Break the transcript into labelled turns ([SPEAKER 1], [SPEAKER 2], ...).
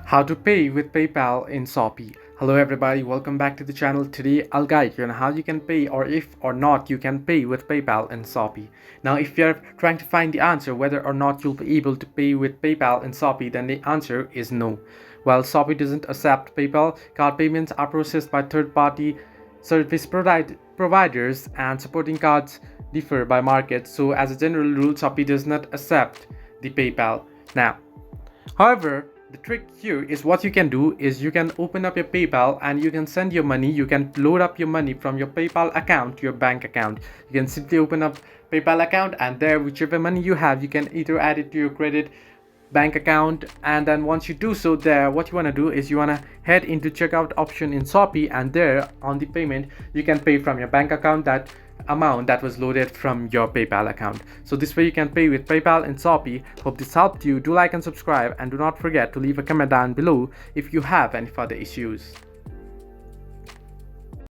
[SPEAKER 1] How to pay with PayPal in Shopee. Hello everybody, welcome back to the channel. Today I'll guide you on how you can pay, or if or not you can pay with PayPal in Shopee. Now if you're trying to find the answer whether or not you'll be able to pay with PayPal in Shopee, then the answer is no. While Shopee doesn't accept PayPal, card payments are processed by third-party service providers, and supporting cards differ by market. So as a general rule, Shopee does not accept the PayPal. Now, however, the trick here is what you can do is you can open up your PayPal and you can send your money. You can load up your money from your PayPal account to your bank account. You can simply open up PayPal account, and there whichever money you have, you can either add it to your credit bank account. And then once you do so, there what you want to do is you want to head into checkout option in Shopee, and there on the payment you can pay from your bank account that amount that was loaded from your PayPal account. So this way you can pay with PayPal in Shopee. Hope this helped you. Do like and subscribe, and do not forget to leave a comment down below if you have any further issues.